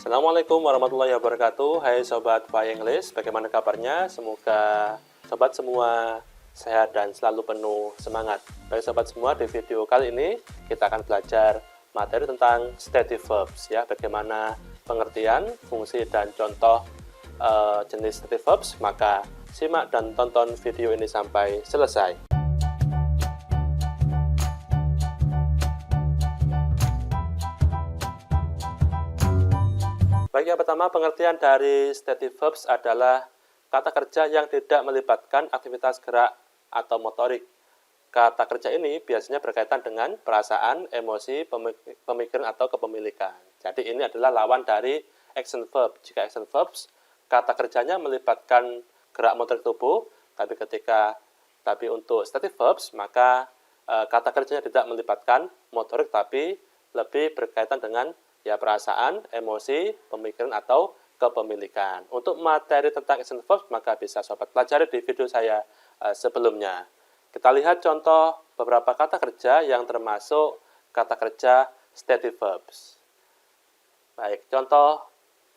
Assalamualaikum warahmatullahi wabarakatuh. Hai Sobat Fly English, bagaimana kabarnya? Semoga Sobat semua sehat dan selalu penuh semangat. Baik Sobat semua, di video kali ini kita akan belajar materi tentang stative verbs ya. Bagaimana pengertian, fungsi, dan contoh jenis stative verbs. Maka simak dan tonton video ini sampai selesai. Baik, yang pertama, pengertian dari stative verbs adalah kata kerja yang tidak melibatkan aktivitas gerak atau motorik. Kata kerja ini biasanya berkaitan dengan perasaan, emosi, pemikiran, atau kepemilikan. Jadi ini adalah lawan dari action verb. Jika action verbs, kata kerjanya melibatkan gerak motorik tubuh, tapi untuk stative verbs, maka kata kerjanya tidak melibatkan motorik, tapi lebih berkaitan dengan perasaan, emosi, pemikiran, atau kepemilikan. Untuk materi tentang action verbs, maka bisa Sobat pelajari di video saya sebelumnya. Kita lihat contoh beberapa kata kerja yang termasuk kata kerja stative verbs. Baik, contoh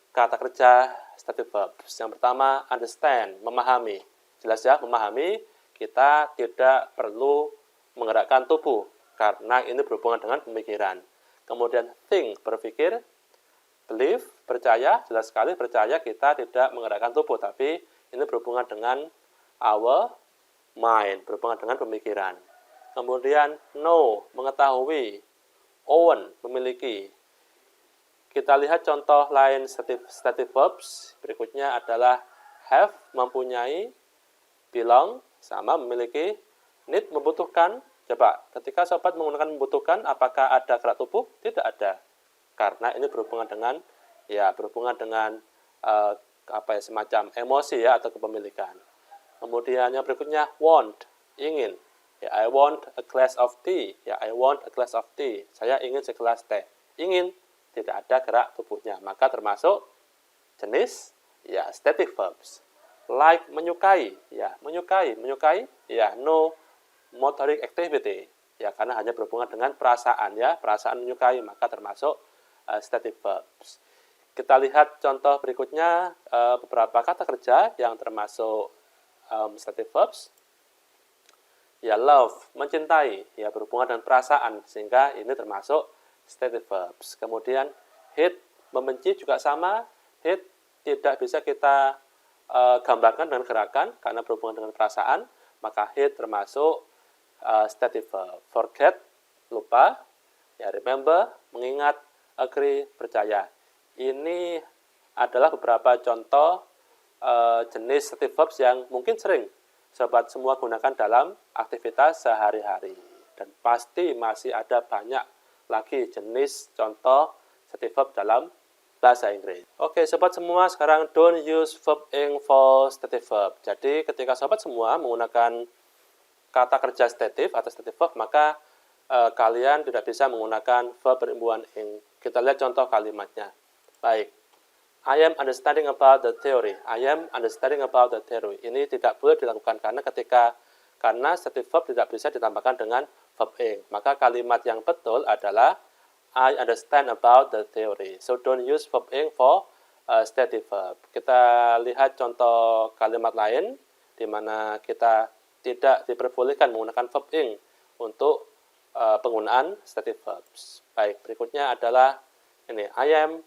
kata kerja stative verbs. Yang pertama, understand, memahami. Jelas ya, memahami, kita tidak perlu menggerakkan tubuh, karena ini berhubungan dengan pemikiran. Kemudian think, berpikir, believe, percaya, jelas sekali percaya kita tidak menggerakkan tubuh, tapi ini berhubungan dengan our mind, berhubungan dengan pemikiran. Kemudian know, mengetahui, own, memiliki. Kita lihat contoh lain stative verbs, berikutnya adalah have, mempunyai, belong, sama memiliki, need, membutuhkan. Coba, ketika Sobat menggunakan membutuhkan, apakah ada gerak tubuh? Tidak ada. Karena ini berhubungan dengan semacam emosi ya, atau kepemilikan. Kemudian yang berikutnya want, ingin. Ya, I want a glass of tea. Ya, I want a glass of tea. Saya ingin segelas teh. Ingin, tidak ada gerak tubuhnya. Maka termasuk jenis stative verbs. Like, menyukai. Ya, menyukai, ya, no motoric activity, ya, karena hanya berhubungan dengan perasaan ya, perasaan menyukai, maka termasuk stative verbs. Kita lihat contoh berikutnya, beberapa kata kerja yang termasuk stative verbs. Ya, love, mencintai, ya, berhubungan dengan perasaan, sehingga ini termasuk stative verbs. Kemudian hate, membenci juga sama. Hate tidak bisa kita gambarkan dengan gerakan karena berhubungan dengan perasaan, maka hate termasuk stative verb. Forget, lupa, ya, remember, mengingat, agree, percaya. Ini adalah beberapa contoh jenis stative verbs yang mungkin sering Sobat semua gunakan dalam aktivitas sehari-hari. Dan pasti masih ada banyak lagi jenis contoh stative verb dalam bahasa Inggris. Oke, Sobat semua, sekarang don't use verb ing for stative verb. Jadi ketika Sobat semua menggunakan kata kerja stative atau stative verb, maka kalian tidak bisa menggunakan verb berimbuhan ing. Kita lihat contoh kalimatnya. Baik, I am understanding about the theory. I am understanding about the theory. Ini tidak boleh dilakukan karena stative verb tidak bisa ditambahkan dengan verb ing. Maka kalimat yang betul adalah I understand about the theory. So don't use verb ing for stative verb. Kita lihat contoh kalimat lain di mana kita tidak diperbolehkan menggunakan verb ing untuk penggunaan stative verbs. Baik, berikutnya adalah ini, I am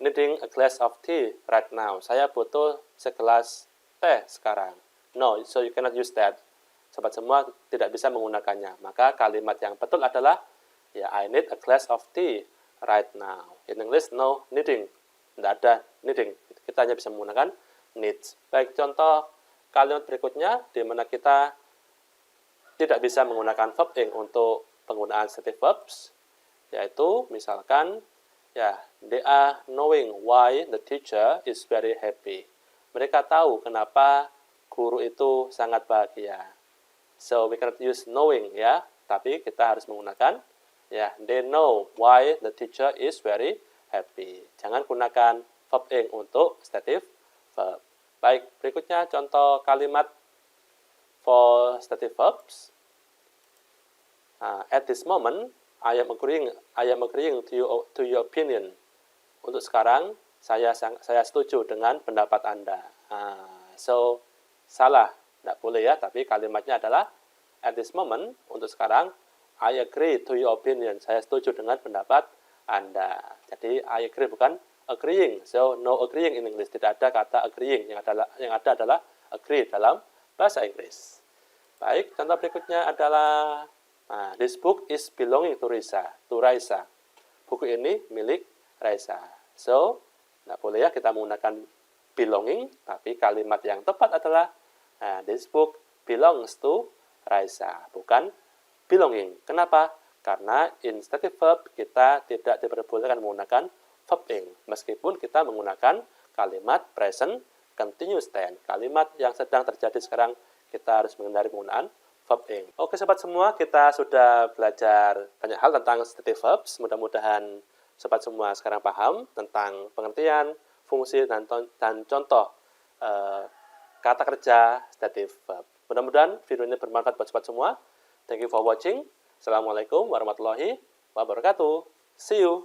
needing a glass of tea right now. Saya butuh segelas teh sekarang. No, so you cannot use that. Sobat semua tidak bisa menggunakannya. Maka kalimat yang betul adalah I need a glass of tea right now. In English, no needing. Tidak ada needing. Kita hanya bisa menggunakan needs. Baik, contoh kalimat berikutnya di mana kita tidak bisa menggunakan verb ing untuk penggunaan stative verbs, yaitu misalkan they are knowing why the teacher is very happy. Mereka tahu kenapa guru itu sangat bahagia. So we cannot use knowing ya, tapi kita harus menggunakan they know why the teacher is very happy. Jangan gunakan verb ing untuk stative verb. Baik, berikutnya contoh kalimat for stative verbs. At this moment, I am agreeing to your opinion. Untuk sekarang, saya setuju dengan pendapat Anda. So, salah, tidak boleh ya, tapi kalimatnya adalah at this moment, untuk sekarang, I agree to your opinion. Saya setuju dengan pendapat Anda. Jadi, I agree bukan agreeing. So, no agreeing in English. Tidak ada kata agreeing. Yang ada adalah agree dalam bahasa Inggris. Baik, contoh berikutnya adalah this book is belonging to Raisa. Buku ini milik Raisa. So, tidak boleh ya kita menggunakan belonging, tapi kalimat yang tepat adalah this book belongs to Raisa, bukan belonging. Kenapa? Karena instead verb kita tidak diperbolehkan menggunakan verb ing, meskipun kita menggunakan kalimat present continuous tense. Kalimat yang sedang terjadi sekarang kita harus menghindari penggunaan verb ing. Oke sobat semua, kita sudah belajar banyak hal tentang stative verbs. Mudah-mudahan sobat semua sekarang paham tentang pengertian, fungsi, dan contoh kata kerja stative verb. Mudah-mudahan video ini bermanfaat buat sobat semua. Thank you for watching. Assalamualaikum warahmatullahi wabarakatuh. See you.